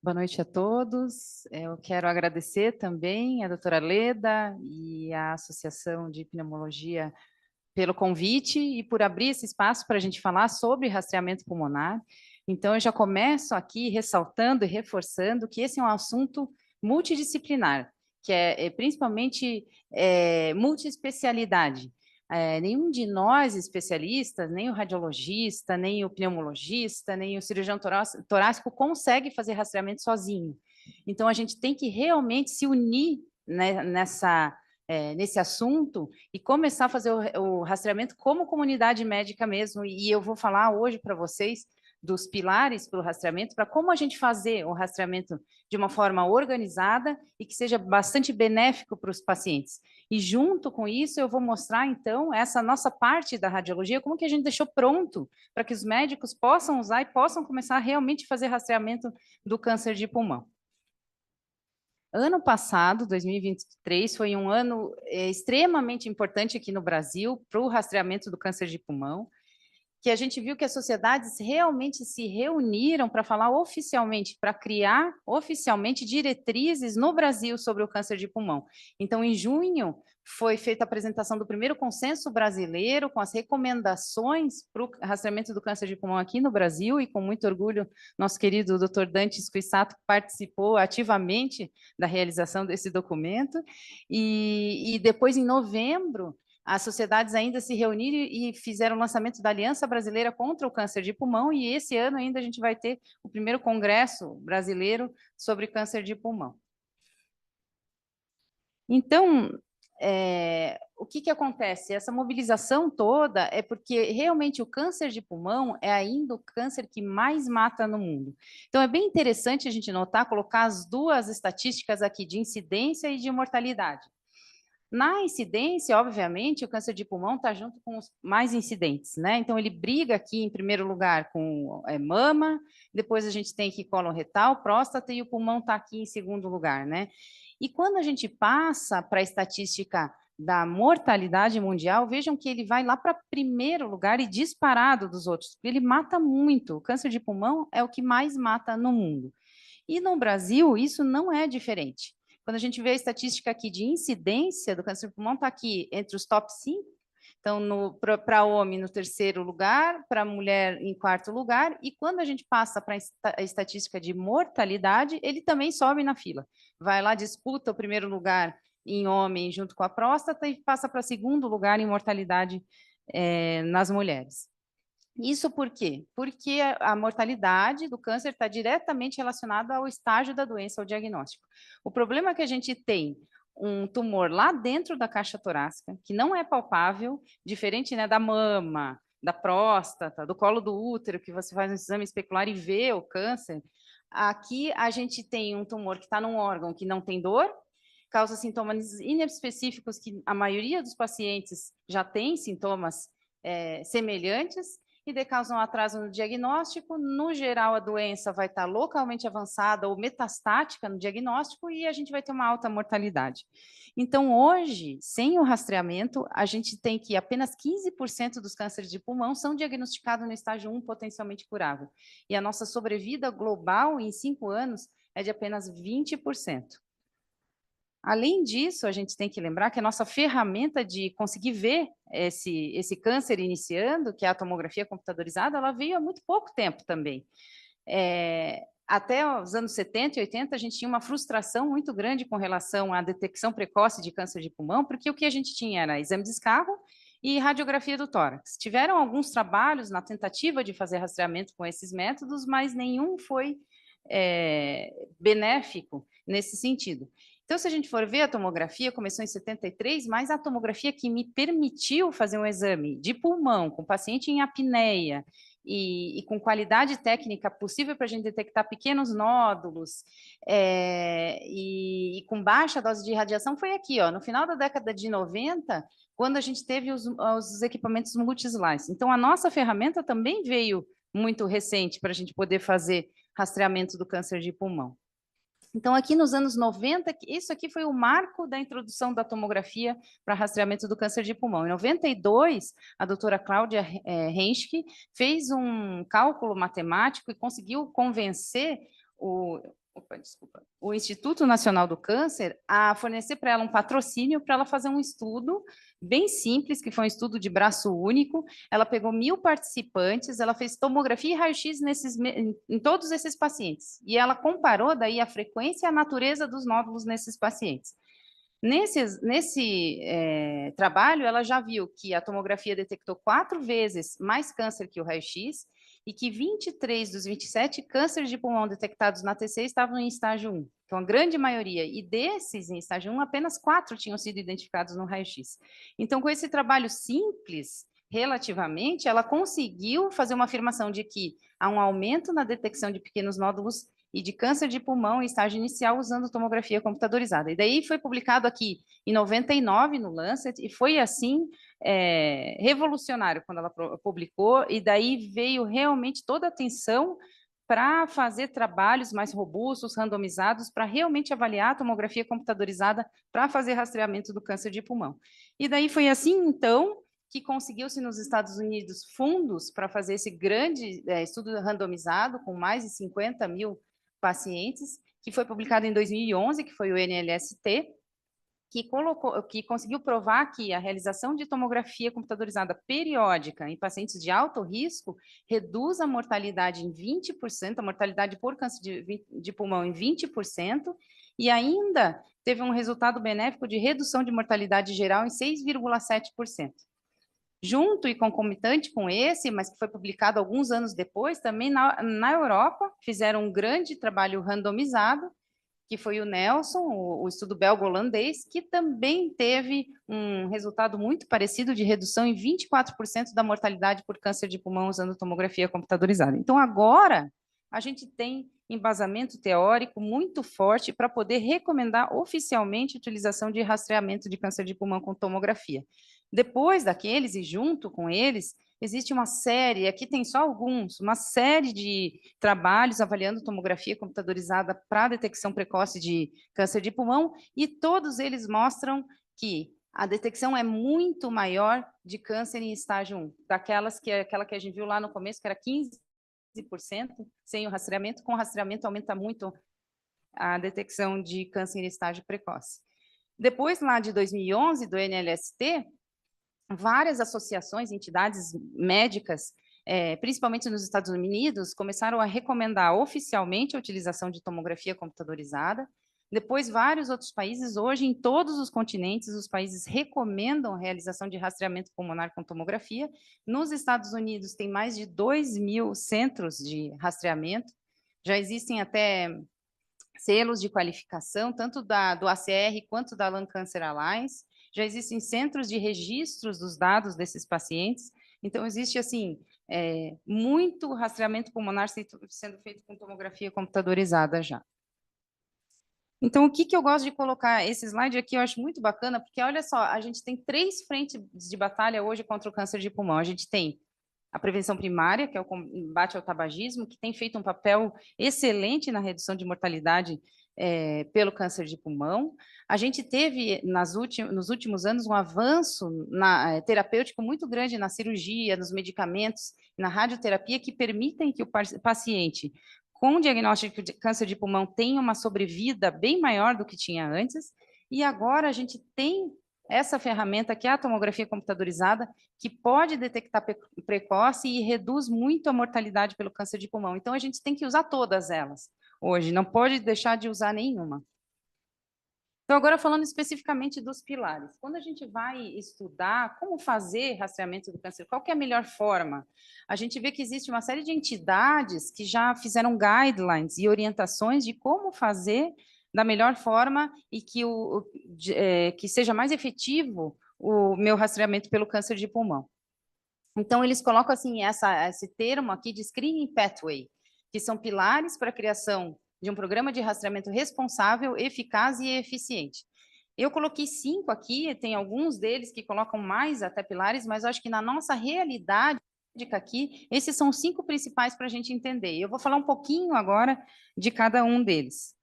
Boa noite a todos. Eu quero agradecer também a doutora Leda e a Associação de Pneumologia pelo convite e por abrir esse espaço para a gente falar sobre rastreamento pulmonar. Então, eu já começo aqui ressaltando e reforçando que esse é um assunto multidisciplinar, que é principalmente multiespecialidade. Nenhum de nós especialistas, nem o radiologista, nem o pneumologista, nem o cirurgião torácico consegue fazer rastreamento sozinho. Então, a gente tem que realmente se unir, né, nesse assunto e começar a fazer o rastreamento como comunidade médica mesmo. E eu vou falar hoje para vocês dos pilares para o rastreamento, para como a gente fazer o rastreamento de uma forma organizada e que seja bastante benéfico para os pacientes. E junto com isso, eu vou mostrar, então, essa nossa parte da radiologia, como que a gente deixou pronto para que os médicos possam usar e possam começar a realmente fazer rastreamento do câncer de pulmão. Ano passado, 2023, foi um ano extremamente importante aqui no Brasil para o rastreamento do câncer de pulmão, que a gente viu que as sociedades realmente se reuniram para falar oficialmente, para criar oficialmente diretrizes no Brasil sobre o câncer de pulmão. Então, em junho, foi feita a apresentação do primeiro consenso brasileiro com as recomendações para o rastreamento do câncer de pulmão aqui no Brasil, e com muito orgulho, nosso querido Dr. Dante Squissato participou ativamente da realização desse documento, e depois, em novembro, as sociedades ainda se reuniram e fizeram o lançamento da Aliança Brasileira contra o Câncer de Pulmão, e esse ano ainda a gente vai ter o primeiro congresso brasileiro sobre câncer de pulmão. Então, o que acontece? Essa mobilização toda é porque realmente o câncer de pulmão é ainda o câncer que mais mata no mundo. Então, é bem interessante a gente notar, colocar as duas estatísticas aqui de incidência e de mortalidade. Na incidência, obviamente, o câncer de pulmão está junto com os mais incidentes, né? Então, ele briga aqui em primeiro lugar com mama, depois a gente tem aqui cólon retal, próstata, e o pulmão está aqui em segundo lugar, né? E quando a gente passa para a estatística da mortalidade mundial, vejam que ele vai lá para primeiro lugar e disparado dos outros. Ele mata muito. O câncer de pulmão é o que mais mata no mundo. E no Brasil, isso não é diferente. Quando a gente vê a estatística aqui de incidência do câncer de pulmão, está aqui entre os top 5. Então, para homem no terceiro lugar, para mulher em quarto lugar, e quando a gente passa para a estatística de mortalidade, ele também sobe na fila. Vai lá, disputa o primeiro lugar em homem junto com a próstata e passa para segundo lugar em mortalidade nas mulheres. Isso por quê? Porque a mortalidade do câncer está diretamente relacionada ao estágio da doença, ao diagnóstico. O problema é que a gente tem um tumor lá dentro da caixa torácica, que não é palpável, diferente, né, da mama, da próstata, do colo do útero, que você faz um exame especular e vê o câncer. Aqui a gente tem um tumor que está num órgão que não tem dor, causa sintomas inespecíficos que a maioria dos pacientes já tem sintomas semelhantes, e causa um atraso no diagnóstico. No geral, a doença vai estar localmente avançada ou metastática no diagnóstico e a gente vai ter uma alta mortalidade. Então, hoje, sem o rastreamento, a gente tem que apenas 15% dos cânceres de pulmão são diagnosticados no estágio 1, potencialmente curável. E a nossa sobrevida global em 5 anos é de apenas 20%. Além disso, a gente tem que lembrar que a nossa ferramenta de conseguir ver esse câncer iniciando, que é a tomografia computadorizada, ela veio há muito pouco tempo também. Até os anos 70 e 80, a gente tinha uma frustração muito grande com relação à detecção precoce de câncer de pulmão, porque o que a gente tinha era exame de escarro e radiografia do tórax. Tiveram alguns trabalhos na tentativa de fazer rastreamento com esses métodos, mas nenhum foi benéfico nesse sentido. Então, se a gente for ver, a tomografia começou em 73, mas a tomografia que me permitiu fazer um exame de pulmão com paciente em apneia e com qualidade técnica possível para a gente detectar pequenos nódulos e com baixa dose de radiação foi aqui, ó, no final da década de 90, quando a gente teve os equipamentos multislice. Então, a nossa ferramenta também veio muito recente para a gente poder fazer rastreamento do câncer de pulmão. Então, aqui nos anos 90, isso aqui foi o marco da introdução da tomografia para rastreamento do câncer de pulmão. Em 92, a doutora Cláudia Henschke fez um cálculo matemático e conseguiu convencer o Instituto Nacional do Câncer a fornecer para ela um patrocínio para ela fazer um estudo bem simples, que foi um estudo de braço único. Ela pegou 1.000 participantes, ela fez tomografia e raio-x em todos esses pacientes, e ela comparou daí a frequência e a natureza dos nódulos nesses pacientes. Nesse trabalho, ela já viu que a tomografia detectou 4 vezes mais câncer que o raio-x, e que 23 dos 27 cânceres de pulmão detectados na TC estavam em estágio 1. Então, a grande maioria, e desses em estágio 1, apenas 4 tinham sido identificados no raio-x. Então, com esse trabalho simples, relativamente, ela conseguiu fazer uma afirmação de que há um aumento na detecção de pequenos nódulos e de câncer de pulmão em estágio inicial usando tomografia computadorizada. E daí foi publicado aqui em 99 no Lancet, e foi assim revolucionário quando ela publicou, e daí veio realmente toda a atenção para fazer trabalhos mais robustos, randomizados, para realmente avaliar a tomografia computadorizada para fazer rastreamento do câncer de pulmão. E daí foi assim, então, que conseguiu-se nos Estados Unidos fundos para fazer esse grande estudo randomizado com mais de 50.000 pacientes, que foi publicado em 2011, que foi o NLST, que conseguiu provar que a realização de tomografia computadorizada periódica em pacientes de alto risco reduz a mortalidade em 20%, a mortalidade por câncer de pulmão em 20%, e ainda teve um resultado benéfico de redução de mortalidade geral em 6,7%. Junto e concomitante com esse, mas que foi publicado alguns anos depois, também na Europa, fizeram um grande trabalho randomizado, que foi o Nelson, o estudo belgo-holandês, que também teve um resultado muito parecido de redução em 24% da mortalidade por câncer de pulmão usando tomografia computadorizada. Então, agora, a gente tem embasamento teórico muito forte para poder recomendar oficialmente a utilização de rastreamento de câncer de pulmão com tomografia. Depois daqueles, e junto com eles, existe uma série, aqui tem só alguns, uma série de trabalhos avaliando tomografia computadorizada para a detecção precoce de câncer de pulmão, e todos eles mostram que a detecção é muito maior de câncer em estágio 1, aquela que a gente viu lá no começo, que era 15% sem o rastreamento. Com o rastreamento aumenta muito a detecção de câncer em estágio precoce. Depois, lá de 2011, do NLST, várias associações, entidades médicas, principalmente nos Estados Unidos, começaram a recomendar oficialmente a utilização de tomografia computadorizada. Depois, vários outros países, hoje, em todos os continentes, os países recomendam a realização de rastreamento pulmonar com tomografia. Nos Estados Unidos, tem mais de 2.000 centros de rastreamento. Já existem até selos de qualificação, tanto do ACR quanto da Lung Cancer Alliance. Já existem centros de registros dos dados desses pacientes. Então, existe, assim, muito rastreamento pulmonar sendo feito com tomografia computadorizada já. Então, o que eu gosto de colocar esse slide aqui, eu acho muito bacana, porque, olha só, a gente tem 3 frentes de batalha hoje contra o câncer de pulmão. A gente tem a prevenção primária, que é o combate ao tabagismo, que tem feito um papel excelente na redução de mortalidade pelo câncer de pulmão. A gente teve, nos últimos anos, um avanço terapêutico muito grande na cirurgia, nos medicamentos, na radioterapia, que permitem que o paciente com diagnóstico de câncer de pulmão tenha uma sobrevida bem maior do que tinha antes. E agora a gente tem essa ferramenta, que é a tomografia computadorizada, que pode detectar precoce e reduz muito a mortalidade pelo câncer de pulmão. Então, a gente tem que usar todas elas hoje, não pode deixar de usar nenhuma. Então, agora falando especificamente dos pilares. Quando a gente vai estudar como fazer rastreamento do câncer, qual que é a melhor forma? A gente vê que existe uma série de entidades que já fizeram guidelines e orientações de como fazer da melhor forma e que seja mais efetivo o meu rastreamento pelo câncer de pulmão. Então, eles colocam assim esse termo aqui de Screening Pathway, que são pilares para a criação de um programa de rastreamento responsável, eficaz e eficiente. Eu coloquei 5 aqui, tem alguns deles que colocam mais até pilares, mas eu acho que na nossa realidade aqui, esses são os 5 principais para a gente entender. Eu vou falar um pouquinho agora de cada um deles.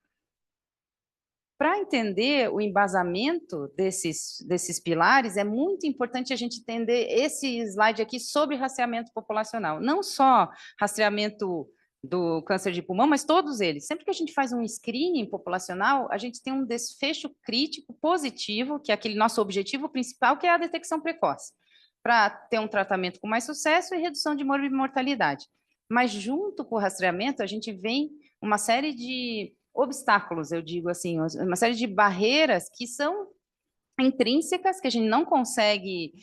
Para entender o embasamento desses pilares, é muito importante a gente entender esse slide aqui sobre rastreamento populacional. Não só rastreamento do câncer de pulmão, mas todos eles. Sempre que a gente faz um screening populacional, a gente tem um desfecho crítico positivo, que é aquele nosso objetivo principal, que é a detecção precoce, para ter um tratamento com mais sucesso e redução de mortalidade. Mas junto com o rastreamento, a gente vem uma série de obstáculos, eu digo assim, uma série de barreiras que são intrínsecas, que a gente não consegue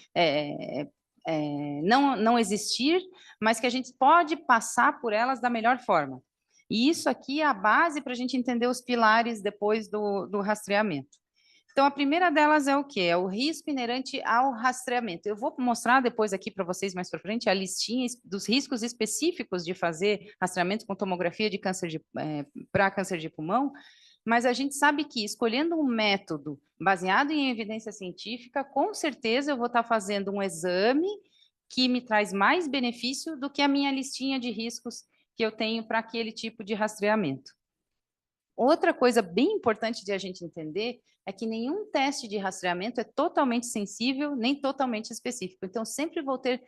não existir, mas que a gente pode passar por elas da melhor forma. E isso aqui é a base para a gente entender os pilares depois do rastreamento. Então, a primeira delas é o quê? É o risco inerente ao rastreamento. Eu vou mostrar depois aqui para vocês mais para frente a listinha dos riscos específicos de fazer rastreamento com tomografia de câncer para câncer de pulmão, mas a gente sabe que escolhendo um método baseado em evidência científica, com certeza eu vou estar fazendo um exame que me traz mais benefício do que a minha listinha de riscos que eu tenho para aquele tipo de rastreamento. Outra coisa bem importante de a gente entender é que nenhum teste de rastreamento é totalmente sensível, nem totalmente específico. Então, sempre vou ter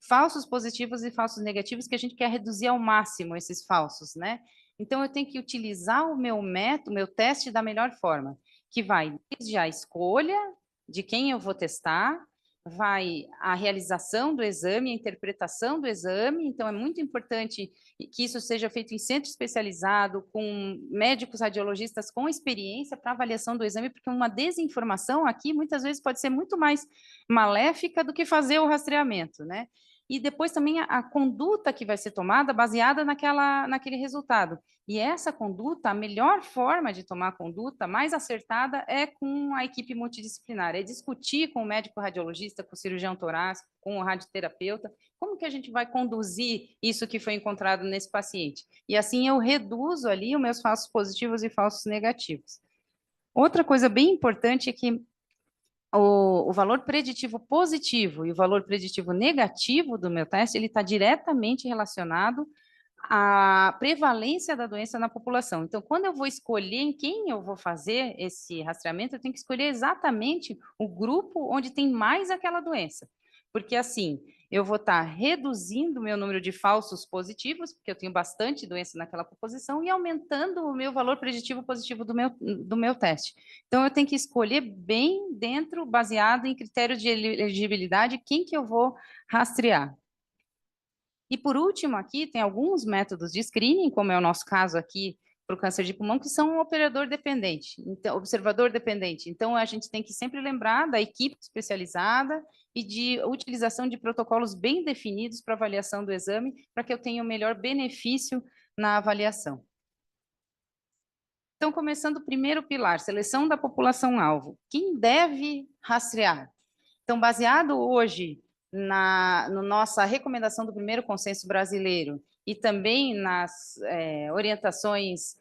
falsos positivos e falsos negativos, que a gente quer reduzir ao máximo esses falsos, né? Então, eu tenho que utilizar o meu método, o meu teste da melhor forma, que vai desde a escolha de quem eu vou testar, vai a realização do exame, a interpretação do exame. Então, é muito importante que isso seja feito em centro especializado, com médicos radiologistas com experiência para avaliação do exame, porque uma desinformação aqui muitas vezes pode ser muito mais maléfica do que fazer o rastreamento, né? E depois também a conduta que vai ser tomada baseada naquele resultado. E essa conduta, a melhor forma de tomar a conduta mais acertada é com a equipe multidisciplinar, é discutir com o médico radiologista, com o cirurgião torácico, com o radioterapeuta, como que a gente vai conduzir isso que foi encontrado nesse paciente. E assim eu reduzo ali os meus falsos positivos e falsos negativos. Outra coisa bem importante é que o valor preditivo positivo e o valor preditivo negativo do meu teste, ele está diretamente relacionado à prevalência da doença na população. Então, quando eu vou escolher em quem eu vou fazer esse rastreamento, eu tenho que escolher exatamente o grupo onde tem mais aquela doença. Porque assim, eu vou estar reduzindo o meu número de falsos positivos, porque eu tenho bastante doença naquela composição, e aumentando o meu valor preditivo positivo do meu teste. Então, eu tenho que escolher bem dentro, baseado em critérios de elegibilidade, quem que eu vou rastrear. E, por último, aqui tem alguns métodos de screening, como é o nosso caso aqui para o câncer de pulmão, que são operador dependente, então, observador dependente. Então, a gente tem que sempre lembrar da equipe especializada e de utilização de protocolos bem definidos para avaliação do exame, para que eu tenha o melhor benefício na avaliação. Então, começando o primeiro pilar, seleção da população-alvo. Quem deve rastrear? Então, baseado hoje na nossa recomendação do primeiro consenso brasileiro e também nas orientações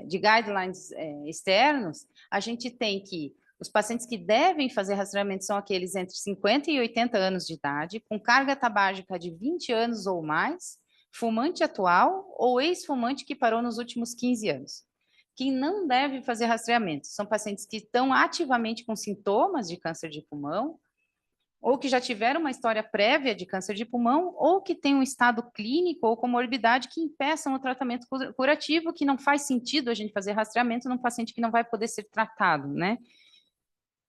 de guidelines externos, a gente tem que os pacientes que devem fazer rastreamento são aqueles entre 50 e 80 anos de idade, com carga tabágica de 20 anos ou mais, fumante atual ou ex-fumante que parou nos últimos 15 anos. Quem não deve fazer rastreamento são pacientes que estão ativamente com sintomas de câncer de pulmão, ou que já tiveram uma história prévia de câncer de pulmão, ou que têm um estado clínico ou comorbidade que impeçam o tratamento curativo, que não faz sentido a gente fazer rastreamento num paciente que não vai poder ser tratado, né?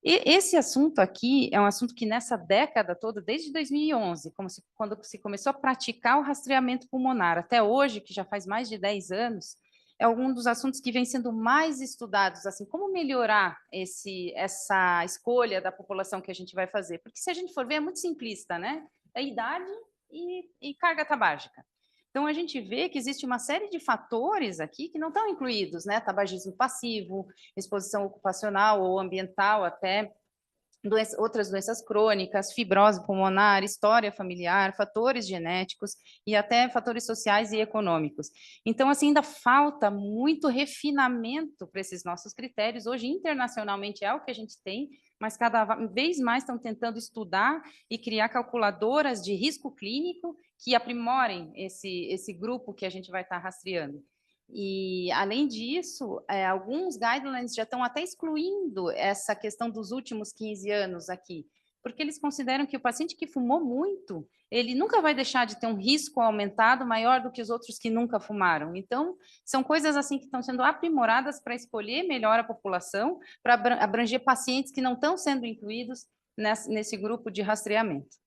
E esse assunto aqui é um assunto que nessa década toda, desde 2011, quando se começou a praticar o rastreamento pulmonar, até hoje, que já faz mais de 10 anos, é algum dos assuntos que vem sendo mais estudados, assim, como melhorar essa escolha da população que a gente vai fazer. Porque se a gente for ver, é muito simplista, né? É idade e carga tabágica. Então, a gente vê que existe uma série de fatores aqui que não estão incluídos, né? Tabagismo passivo, exposição ocupacional ou ambiental até, outras doenças crônicas, fibrose pulmonar, história familiar, fatores genéticos e até fatores sociais e econômicos. Então, assim, ainda falta muito refinamento para esses nossos critérios. Hoje, internacionalmente, é o que a gente tem, mas cada vez mais estão tentando estudar e criar calculadoras de risco clínico que aprimorem esse grupo que a gente vai estar rastreando. E, além disso, alguns guidelines já estão até excluindo essa questão dos últimos 15 anos aqui. porque eles consideram que o paciente que fumou muito, ele nunca vai deixar de ter um risco aumentado maior do que os outros que nunca fumaram. Então, são coisas assim que estão sendo aprimoradas para escolher melhor a população, para abranger pacientes que não estão sendo incluídos nesse grupo de rastreamento.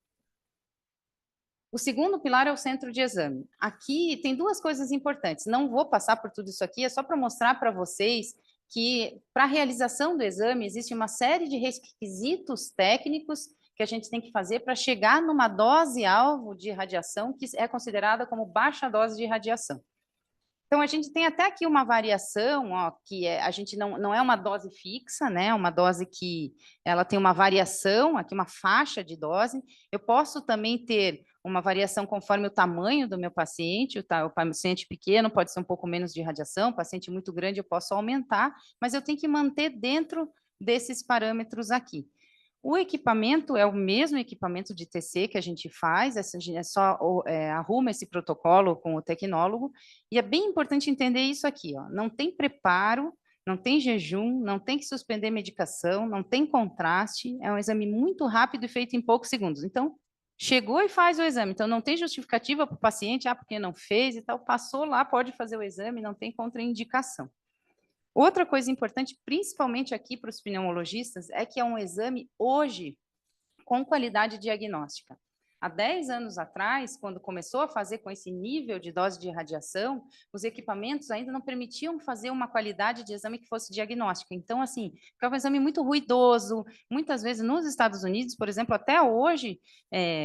O segundo pilar é o centro de exame. Aqui tem duas coisas importantes. Não vou passar por tudo isso aqui, é só para mostrar para vocês que para a realização do exame existe uma série de requisitos técnicos que a gente tem que fazer para chegar numa dose-alvo de radiação que é considerada como baixa dose de radiação. Então, a gente tem até aqui uma variação, ó, que a gente não é uma dose fixa, né? Uma dose que ela tem uma variação, aqui uma faixa de dose. Eu posso também ter uma variação conforme o tamanho do meu paciente, o paciente pequeno pode ser um pouco menos de radiação, paciente muito grande eu posso aumentar, mas eu tenho que manter dentro desses parâmetros aqui. O equipamento é o mesmo equipamento de TC que a gente faz, é só arruma esse protocolo com o tecnólogo, e é bem importante entender isso aqui, ó, não tem preparo, não tem jejum, não tem que suspender medicação, não tem contraste, é um exame muito rápido e feito em poucos segundos. Então, chegou e faz o exame, então não tem justificativa para o paciente, porque não fez e tal, passou lá, pode fazer o exame, não tem contraindicação. Outra coisa importante, principalmente aqui para os pneumologistas, é que é um exame hoje com qualidade diagnóstica. Há 10 anos atrás, quando começou a fazer com esse nível de dose de radiação, os equipamentos ainda não permitiam fazer uma qualidade de exame que fosse diagnóstica. Então, assim, ficava um exame muito ruidoso. Muitas vezes, nos Estados Unidos, por exemplo, até hoje,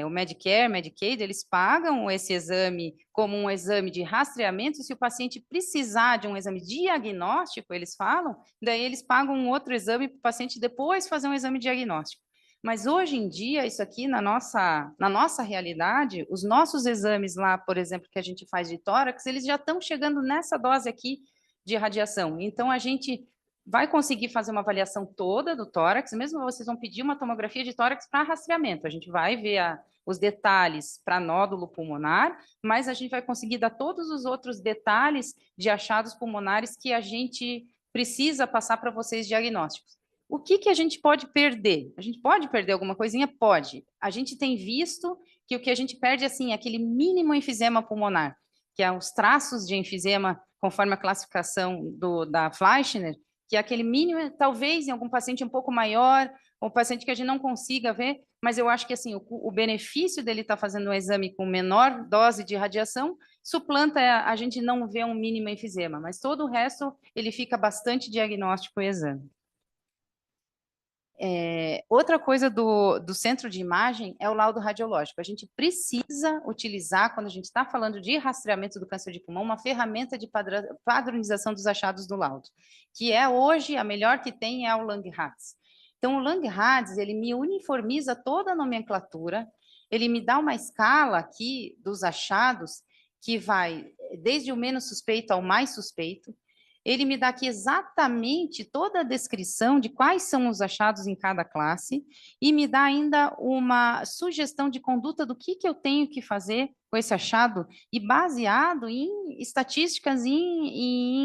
o Medicare, Medicaid, eles pagam esse exame como um exame de rastreamento. Se o paciente precisar de um exame diagnóstico, eles falam, daí eles pagam um outro exame para o paciente depois fazer um exame diagnóstico. Mas hoje em dia, isso aqui na nossa realidade, os nossos exames lá, por exemplo, que a gente faz de tórax, eles já estão chegando nessa dose aqui de radiação. Então, a gente vai conseguir fazer uma avaliação toda do tórax, mesmo vocês vão pedir uma tomografia de tórax para rastreamento. A gente vai ver os detalhes para nódulo pulmonar, mas a gente vai conseguir dar todos os outros detalhes de achados pulmonares que a gente precisa passar para vocês diagnósticos. O que a gente pode perder? A gente pode perder alguma coisinha? Pode. A gente tem visto que o que a gente perde assim, é aquele mínimo enfisema pulmonar, que é os traços de enfisema, conforme a classificação da Fleischner, que é aquele mínimo, talvez em algum paciente um pouco maior, ou paciente que a gente não consiga ver, mas eu acho que assim, o benefício dele estar fazendo um exame com menor dose de radiação suplanta a gente não ver um mínimo enfisema, mas todo o resto ele fica bastante diagnóstico o exame. Outra coisa do centro de imagem é o laudo radiológico. A gente precisa utilizar, quando a gente está falando de rastreamento do câncer de pulmão, uma ferramenta de padronização dos achados do laudo, que é hoje a melhor que tem é o Langerhans. Então, o Langerhans, ele me uniformiza toda a nomenclatura, ele me dá uma escala aqui dos achados que vai desde o menos suspeito ao mais suspeito. Ele me dá aqui exatamente toda a descrição de quais são os achados em cada classe e me dá ainda uma sugestão de conduta do que eu tenho que fazer com esse achado e baseado em estatísticas em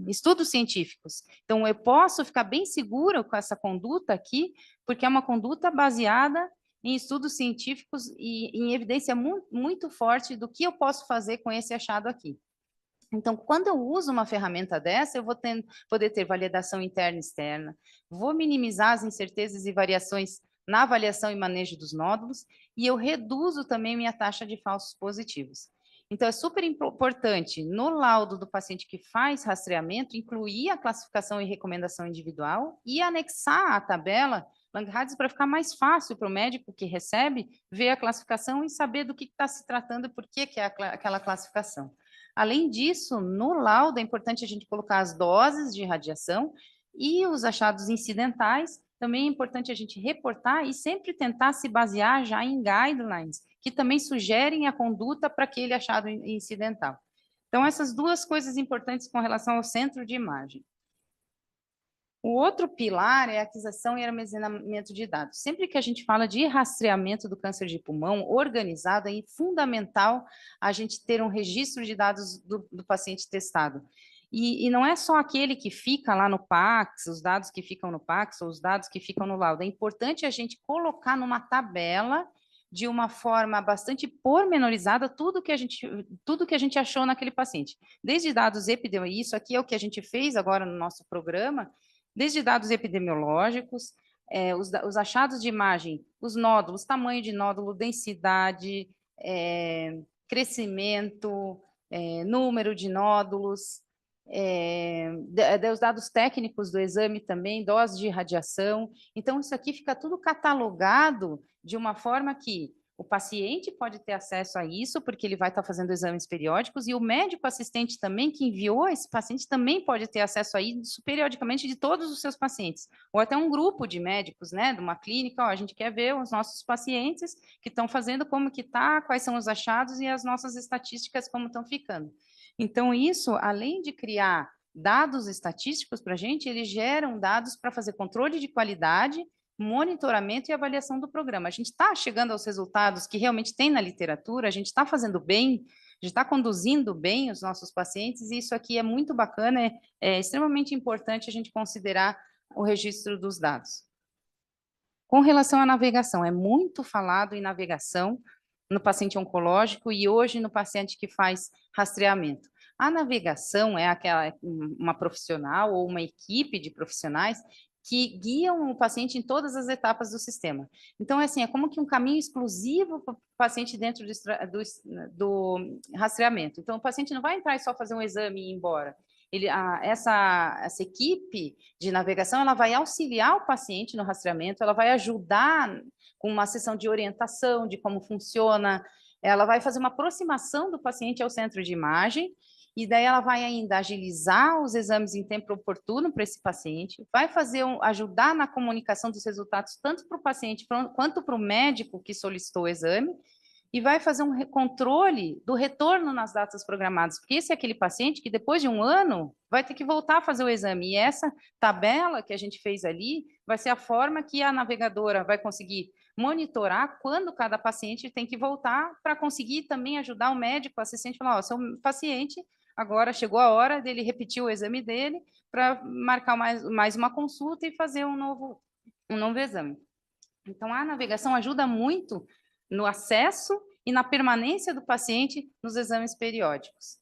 estudos científicos. Então, eu posso ficar bem segura com essa conduta aqui, porque é uma conduta baseada em estudos científicos e em evidência muito forte do que eu posso fazer com esse achado aqui. Então, quando eu uso uma ferramenta dessa, eu vou poder ter validação interna e externa, vou minimizar as incertezas e variações na avaliação e manejo dos nódulos, e eu reduzo também minha taxa de falsos positivos. Então, é super importante, no laudo do paciente que faz rastreamento, incluir a classificação e recomendação individual e anexar a tabela Langerhans para ficar mais fácil para o médico que recebe ver a classificação e saber do que está se tratando e por que é aquela classificação. Além disso, no laudo é importante a gente colocar as doses de radiação e os achados incidentais. Também é importante a gente reportar e sempre tentar se basear já em guidelines, que também sugerem a conduta para aquele achado incidental. Então, essas duas coisas importantes com relação ao centro de imagem. O outro pilar é a aquisição e armazenamento de dados. Sempre que a gente fala de rastreamento do câncer de pulmão organizado, é fundamental a gente ter um registro de dados do paciente testado. E não é só aquele que fica lá no Pax, os dados que ficam no Pax ou os dados que ficam no laudo. É importante a gente colocar numa tabela de uma forma bastante pormenorizada tudo que a gente achou naquele paciente. Desde dados epidemiológicos, isso aqui é o que a gente fez agora no nosso programa, desde dados epidemiológicos, os achados de imagem, os nódulos, tamanho de nódulo, densidade, crescimento, número de nódulos, os dados técnicos do exame também, dose de radiação. Então, isso aqui fica tudo catalogado de uma forma que o paciente pode ter acesso a isso, porque ele vai estar fazendo exames periódicos, e o médico assistente também, que enviou esse paciente, também pode ter acesso a isso periodicamente de todos os seus pacientes. Ou até um grupo de médicos, né, de uma clínica, ó, a gente quer ver os nossos pacientes que estão fazendo, como que está, quais são os achados e as nossas estatísticas como estão ficando. Então, isso, além de criar dados estatísticos para a gente, eles geram dados para fazer controle de qualidade, monitoramento e avaliação do programa. A gente está chegando aos resultados que realmente tem na literatura, a gente está fazendo bem, a gente está conduzindo bem os nossos pacientes, e isso aqui é muito bacana, é extremamente importante a gente considerar o registro dos dados. Com relação à navegação, é muito falado em navegação no paciente oncológico e hoje no paciente que faz rastreamento. A navegação é uma profissional ou uma equipe de profissionais que guiam o paciente em todas as etapas do sistema. Então, assim, é como que um caminho exclusivo para o paciente dentro do rastreamento. Então, o paciente não vai entrar e só fazer um exame e ir embora. Essa equipe de navegação, ela vai auxiliar o paciente no rastreamento, ela vai ajudar com uma sessão de orientação de como funciona, ela vai fazer uma aproximação do paciente ao centro de imagem, e daí ela vai ainda agilizar os exames em tempo oportuno para esse paciente, vai ajudar na comunicação dos resultados tanto para o paciente quanto para o médico que solicitou o exame, e vai fazer um controle do retorno nas datas programadas, porque esse é aquele paciente que depois de um ano vai ter que voltar a fazer o exame, e essa tabela que a gente fez ali vai ser a forma que a navegadora vai conseguir monitorar quando cada paciente tem que voltar, para conseguir também ajudar o médico, o assistente, falar, ó, seu paciente, agora chegou a hora dele repetir o exame dele, para marcar mais uma consulta e fazer um novo exame. Então, a navegação ajuda muito no acesso e na permanência do paciente nos exames periódicos.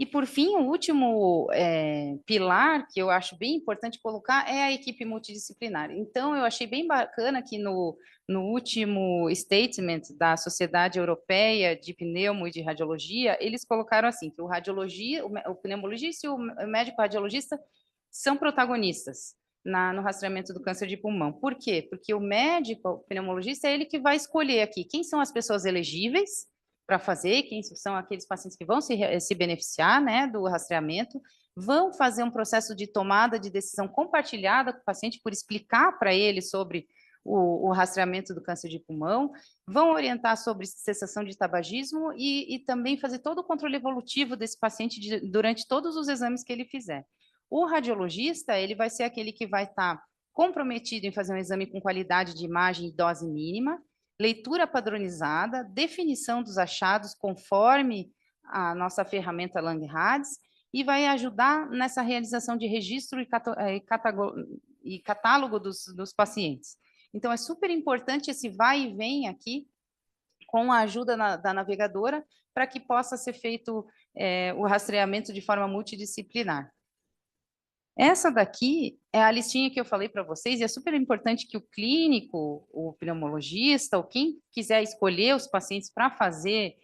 E, por fim, o último pilar que eu acho bem importante colocar é a equipe multidisciplinar. Então, eu achei bem bacana que no último statement da Sociedade Europeia de Pneumo e de Radiologia, eles colocaram assim, que o pneumologista e o médico radiologista são protagonistas no rastreamento do câncer de pulmão. Por quê? Porque o médico, o pneumologista, é ele que vai escolher aqui quem são as pessoas elegíveis para fazer, quem são aqueles pacientes que vão se beneficiar, né, do rastreamento, vão fazer um processo de tomada de decisão compartilhada com o paciente, por explicar para ele sobre o rastreamento do câncer de pulmão, vão orientar sobre cessação de tabagismo e também fazer todo o controle evolutivo desse paciente durante todos os exames que ele fizer. O radiologista, ele vai ser aquele que vai estar comprometido em fazer um exame com qualidade de imagem e dose mínima, leitura padronizada, definição dos achados conforme a nossa ferramenta Langhans, e vai ajudar nessa realização de registro e catálogo dos pacientes. Então, é super importante esse vai e vem aqui, com a ajuda da navegadora, para que possa ser feito o rastreamento de forma multidisciplinar. Essa daqui é a listinha que eu falei para vocês, e é super importante que o clínico, o pneumologista, ou quem quiser escolher os pacientes para fazer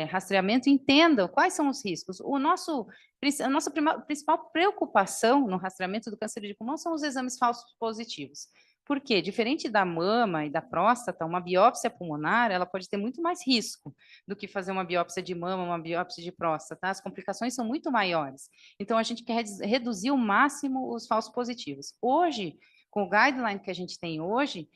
rastreamento, entendam quais são os riscos. A nossa principal preocupação no rastreamento do câncer de pulmão são os exames falsos positivos. Por quê? Diferente da mama e da próstata, uma biópsia pulmonar, ela pode ter muito mais risco do que fazer uma biópsia de mama, uma biópsia de próstata. As complicações são muito maiores. Então, a gente quer reduzir ao máximo os falsos positivos. Hoje, com o guideline que a gente tem hoje,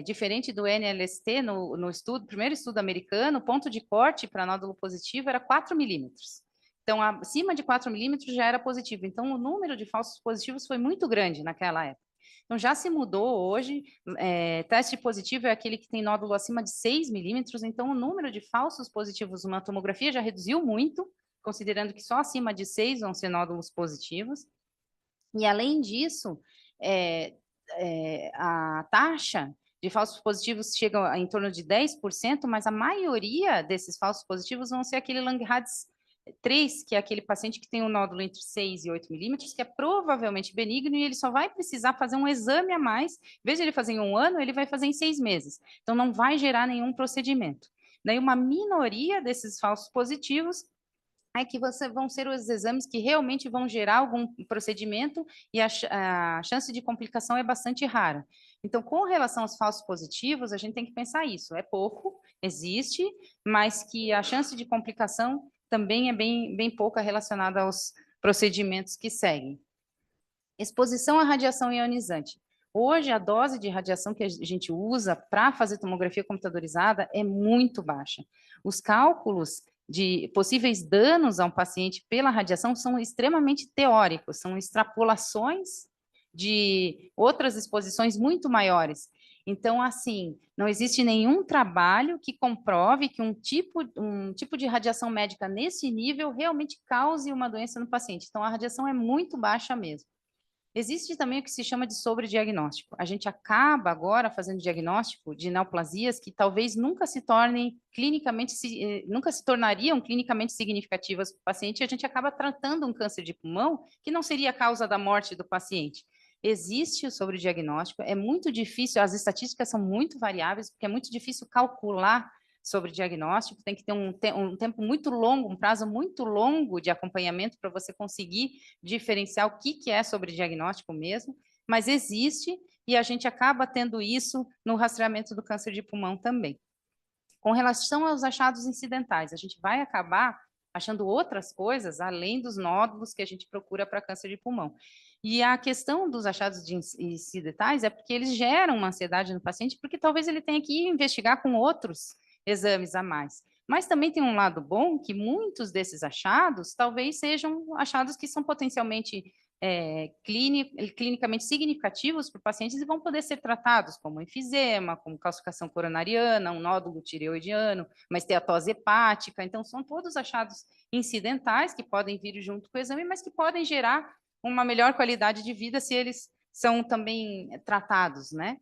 diferente do NLST, no primeiro estudo americano, o ponto de corte para nódulo positivo era 4 milímetros. Então, acima de 4 milímetros já era positivo. Então, o número de falsos positivos foi muito grande naquela época. Então, já se mudou hoje, teste positivo é aquele que tem nódulo acima de 6 milímetros, então o número de falsos positivos numa tomografia já reduziu muito, considerando que só acima de 6 vão ser nódulos positivos. E, além disso, a taxa de falsos positivos chega em torno de 10%, mas a maioria desses falsos positivos vão ser aquele Langerhans 3, que é aquele paciente que tem um nódulo entre 6 e 8 milímetros, que é provavelmente benigno, e ele só vai precisar fazer um exame a mais. Em vez de ele fazer em 1 ano, ele vai fazer em 6 meses. Então, não vai gerar nenhum procedimento. Daí, uma minoria desses falsos positivos é que vão ser os exames que realmente vão gerar algum procedimento e a chance de complicação é bastante rara. Então, com relação aos falsos positivos, a gente tem que pensar isso. É pouco, existe, mas que a chance de complicação também é bem pouca relacionada aos procedimentos que seguem. Exposição à radiação ionizante. Hoje, a dose de radiação que a gente usa para fazer tomografia computadorizada é muito baixa. Os cálculos de possíveis danos a um paciente pela radiação são extremamente teóricos, são extrapolações de outras exposições muito maiores. Então, assim, não existe nenhum trabalho que comprove que um tipo de radiação médica nesse nível realmente cause uma doença no paciente. Então, a radiação é muito baixa mesmo. Existe também o que se chama de sobrediagnóstico. A gente acaba agora fazendo diagnóstico de neoplasias que talvez nunca se tornariam clinicamente significativas para o paciente, e a gente acaba tratando um câncer de pulmão que não seria a causa da morte do paciente. Existe o sobrediagnóstico, é muito difícil, as estatísticas são muito variáveis, porque é muito difícil calcular sobre diagnóstico, tem que ter um tempo muito longo, um prazo muito longo de acompanhamento para você conseguir diferenciar o que é sobre diagnóstico mesmo, mas existe e a gente acaba tendo isso no rastreamento do câncer de pulmão também. Com relação aos achados incidentais, a gente vai acabar achando outras coisas além dos nódulos que a gente procura para câncer de pulmão. E a questão dos achados incidentais é porque eles geram uma ansiedade no paciente, porque talvez ele tenha que investigar com outros exames a mais. Mas também tem um lado bom, que muitos desses achados talvez sejam achados que são potencialmente clinicamente significativos para pacientes e vão poder ser tratados como enfisema, como calcificação coronariana, um nódulo tireoidiano, uma esteatose hepática. Então, são todos achados incidentais que podem vir junto com o exame, mas que podem gerar uma melhor qualidade de vida se eles são também tratados, né?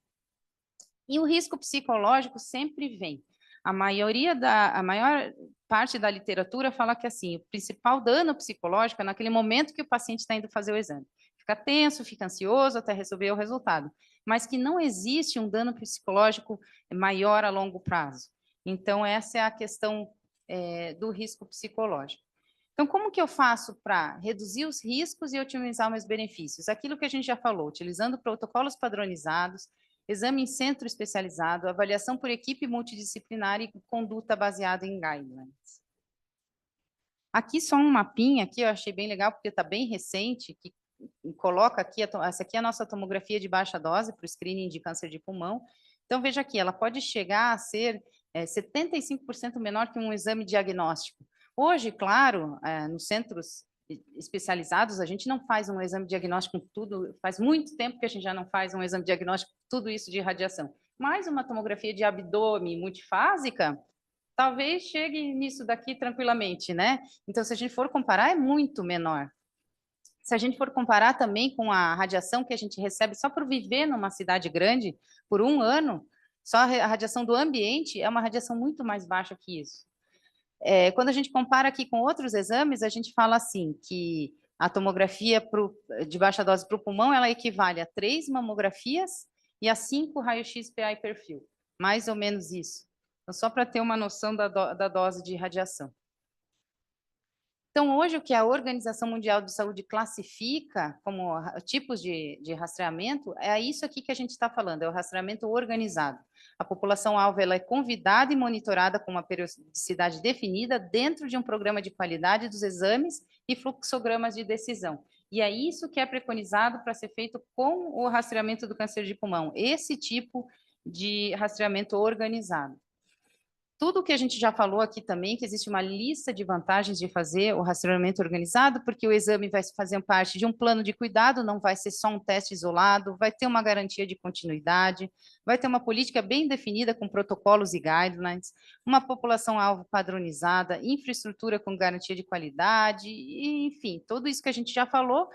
E o risco psicológico sempre vem. A maior parte da literatura fala que assim, o principal dano psicológico é naquele momento que o paciente está indo fazer o exame. Fica tenso, fica ansioso até receber o resultado, mas que não existe um dano psicológico maior a longo prazo. Então, essa é a questão do risco psicológico. Então, como que eu faço para reduzir os riscos e otimizar meus benefícios? Aquilo que a gente já falou, utilizando protocolos padronizados, exame em centro especializado, avaliação por equipe multidisciplinar e conduta baseada em guidelines. Aqui só um mapinha, aqui eu achei bem legal, porque está bem recente, que coloca aqui, essa aqui é a nossa tomografia de baixa dose para o screening de câncer de pulmão. Então, veja aqui, ela pode chegar a ser 75% menor que um exame diagnóstico. Hoje, claro, nos centros especializados, a gente não faz um exame diagnóstico com tudo, faz muito tempo que a gente já não faz um exame diagnóstico com tudo isso de radiação. Mas uma tomografia de abdômen multifásica, talvez chegue nisso daqui tranquilamente, né? Então, se a gente for comparar, é muito menor. Se a gente for comparar também com a radiação que a gente recebe só por viver numa cidade grande por 1 ano, só a radiação do ambiente é uma radiação muito mais baixa que isso. Quando a gente compara aqui com outros exames, a gente fala assim, que a tomografia de baixa dose para o pulmão, ela equivale a 3 mamografias e a 5 raio-x PA e perfil, mais ou menos isso. Então, só para ter uma noção da dose de radiação. Então, hoje, o que a Organização Mundial de Saúde classifica como tipos de rastreamento é isso aqui que a gente está falando, é o rastreamento organizado. A população-alvo é convidada e monitorada com uma periodicidade definida dentro de um programa de qualidade dos exames e fluxogramas de decisão. E é isso que é preconizado para ser feito com o rastreamento do câncer de pulmão, esse tipo de rastreamento organizado. tudo que a gente já falou aqui também, que existe uma lista de vantagens de fazer o rastreamento organizado, porque o exame vai fazer parte de um plano de cuidado, não vai ser só um teste isolado, vai ter uma garantia de continuidade, vai ter uma política bem definida com protocolos e guidelines, uma população-alvo padronizada, infraestrutura com garantia de qualidade, e, enfim, tudo isso que a gente já falou,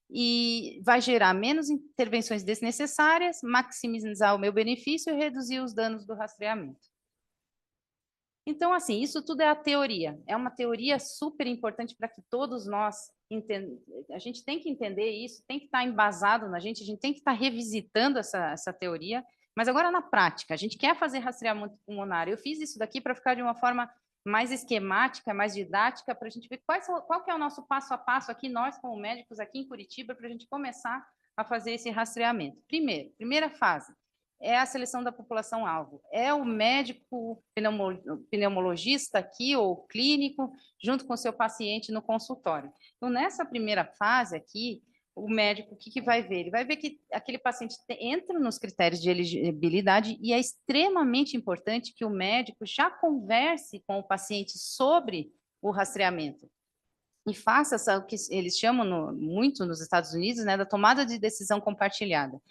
e vai gerar menos intervenções desnecessárias, maximizar o meu benefício e reduzir os danos do rastreamento. Então, assim, isso tudo é a teoria. É uma teoria super importante para que todos nós a gente tem que entender isso, tem que estar embasado na gente, a gente tem que estar revisitando essa teoria, mas agora na prática, a gente quer fazer rastreamento pulmonar. Eu fiz isso daqui para ficar de uma forma mais esquemática, mais didática, para a gente ver qual que é o nosso passo a passo aqui, nós como médicos aqui em Curitiba, para a gente começar a fazer esse rastreamento. Primeira fase, é a seleção da população-alvo. É o médico pneumologista aqui, ou clínico, junto com o seu paciente no consultório. Então, nessa primeira fase aqui, o médico, o que vai ver? Ele vai ver que aquele paciente entra nos critérios de elegibilidade e é extremamente importante que o médico já converse com o paciente sobre o rastreamento e faça o que eles chamam muito nos Estados Unidos, né, da tomada de decisão compartilhada.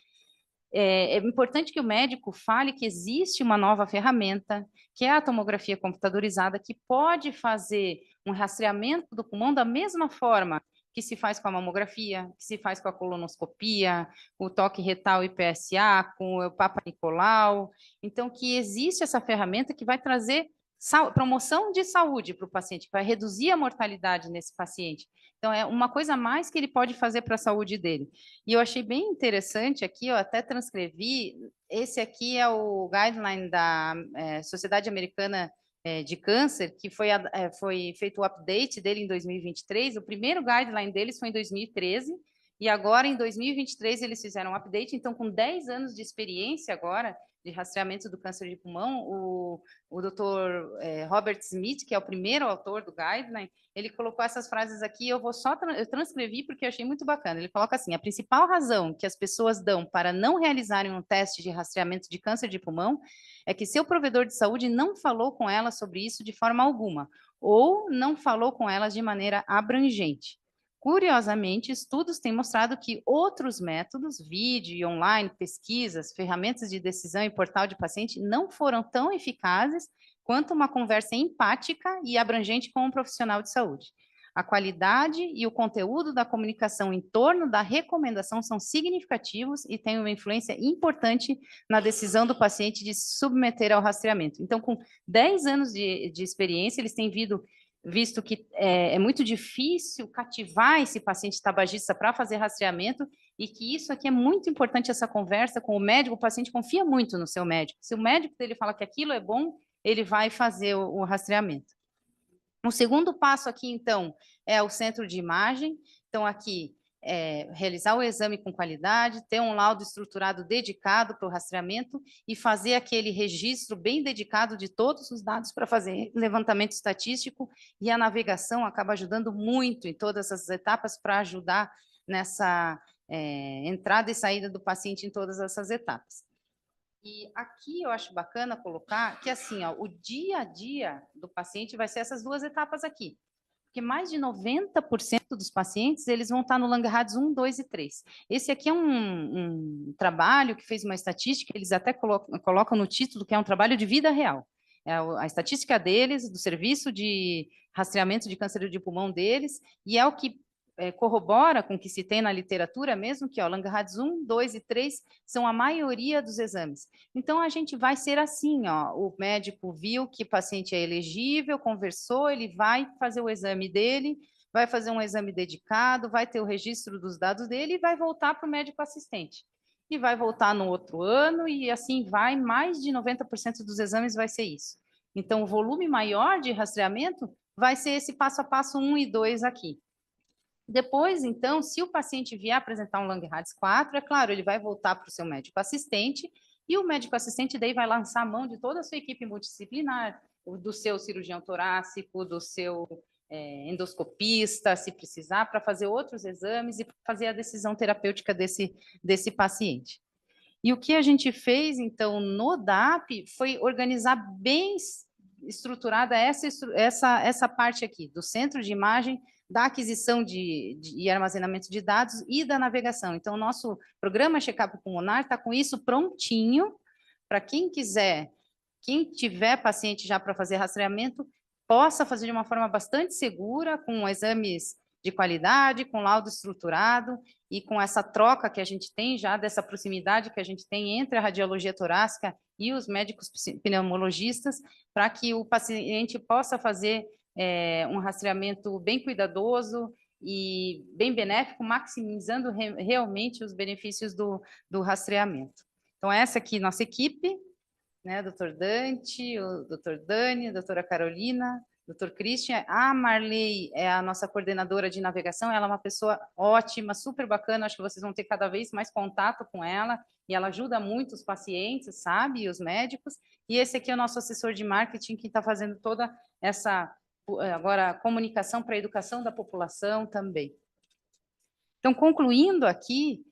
É importante que o médico fale que existe uma nova ferramenta, que é a tomografia computadorizada, que pode fazer um rastreamento do pulmão da mesma forma que se faz com a mamografia, que se faz com a colonoscopia, o toque retal e PSA, com o Papa Nicolau. Então, que existe essa ferramenta que vai trazer promoção de saúde para o paciente, que vai reduzir a mortalidade nesse paciente. Então, é uma coisa a mais que ele pode fazer para a saúde dele. E eu achei bem interessante aqui, eu até transcrevi, esse aqui é o guideline da Sociedade Americana de Câncer, que foi feito o update dele em 2023, o primeiro guideline deles foi em 2013, e agora em 2023 eles fizeram um update, então com 10 anos de experiência agora, de rastreamento do câncer de pulmão, o Dr. Robert Smith, que é o primeiro autor do guideline, ele colocou essas frases aqui, eu transcrevi porque eu achei muito bacana. Ele coloca assim: a principal razão que as pessoas dão para não realizarem um teste de rastreamento de câncer de pulmão é que seu provedor de saúde não falou com elas sobre isso de forma alguma, ou não falou com elas de maneira abrangente. Curiosamente, estudos têm mostrado que outros métodos, vídeo e online, pesquisas, ferramentas de decisão e portal de paciente não foram tão eficazes quanto uma conversa empática e abrangente com um profissional de saúde. A qualidade e o conteúdo da comunicação em torno da recomendação são significativos e têm uma influência importante na decisão do paciente de se submeter ao rastreamento. Então, com 10 anos de experiência, eles têm visto que é muito difícil cativar esse paciente tabagista para fazer rastreamento e que isso aqui é muito importante, essa conversa com o médico. O paciente confia muito no seu médico. Se o médico dele fala que aquilo é bom, ele vai fazer o rastreamento. O segundo passo aqui, então, é o centro de imagem. Então, aqui, realizar o exame com qualidade, ter um laudo estruturado dedicado para o rastreamento e fazer aquele registro bem dedicado de todos os dados para fazer levantamento estatístico, e a navegação acaba ajudando muito em todas essas etapas para ajudar nessa entrada e saída do paciente em todas essas etapas. E aqui eu acho bacana colocar que, assim, ó, o dia a dia do paciente vai ser essas duas etapas aqui. Porque mais de 90% dos pacientes, eles vão estar no Langerhans 1, 2 e 3. Esse aqui é um trabalho que fez uma estatística, eles até colocam no título que é um trabalho de vida real. É a estatística deles, do serviço de rastreamento de câncer de pulmão deles, e é o que corrobora com o que se tem na literatura mesmo, que o Langerhans 1, 2 e 3 são a maioria dos exames. Então, a gente vai ser assim, ó, o médico viu que o paciente é elegível, conversou, ele vai fazer o exame dele, vai fazer um exame dedicado, vai ter o registro dos dados dele e vai voltar para o médico assistente. E vai voltar no outro ano e assim vai, mais de 90% dos exames vai ser isso. Então, o volume maior de rastreamento vai ser esse passo a passo 1 e 2 aqui. Depois, então, se o paciente vier apresentar um Langerhans 4, é claro, ele vai voltar para o seu médico assistente, e o médico assistente daí vai lançar a mão de toda a sua equipe multidisciplinar, do seu cirurgião torácico, do seu endoscopista, se precisar, para fazer outros exames e fazer a decisão terapêutica desse paciente. E o que a gente fez, então, no DAP, foi organizar estruturada essa parte aqui, do centro de imagem, da aquisição e armazenamento de dados e da navegação. Então, o nosso programa Check-up Pulmonar está com isso prontinho, para quem quiser, quem tiver paciente já para fazer rastreamento, possa fazer de uma forma bastante segura, com exames de qualidade, com laudo estruturado e com essa troca que a gente tem já, dessa proximidade que a gente tem entre a radiologia torácica e os médicos pneumologistas, para que o paciente possa fazer um rastreamento bem cuidadoso e bem benéfico, maximizando realmente os benefícios do rastreamento. Então, essa aqui, nossa equipe, né, doutor Dante, o doutor Dani, a doutora Carolina, doutor Christian, a Marley é a nossa coordenadora de navegação, ela é uma pessoa ótima, super bacana, acho que vocês vão ter cada vez mais contato com ela, e ela ajuda muito os pacientes, sabe, e os médicos, e esse aqui é o nosso assessor de marketing, que está fazendo toda essa, agora, comunicação para a educação da população também. Então, concluindo aqui,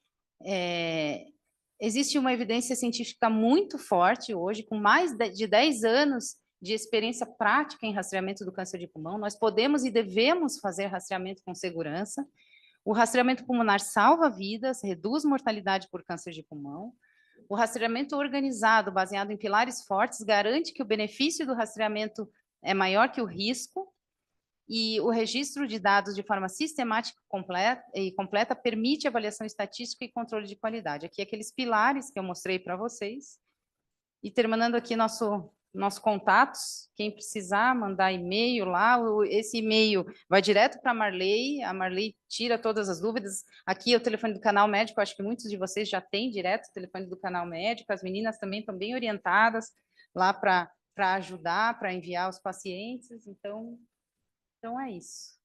existe uma evidência científica muito forte hoje, com mais de 10 anos de experiência prática em rastreamento do câncer de pulmão. Nós podemos e devemos fazer rastreamento com segurança. O rastreamento pulmonar salva vidas, reduz mortalidade por câncer de pulmão. O rastreamento organizado, baseado em pilares fortes, garante que o benefício do rastreamento é maior que o risco. E o registro de dados de forma sistemática e completa permite avaliação estatística e controle de qualidade. Aqui, aqueles pilares que eu mostrei para vocês. E terminando aqui nossos contatos, quem precisar mandar e-mail lá, esse e-mail vai direto para a Marley tira todas as dúvidas. Aqui é o telefone do canal médico, acho que muitos de vocês já têm direto o telefone do canal médico, as meninas também estão bem orientadas lá para ajudar, para enviar os pacientes, então é isso.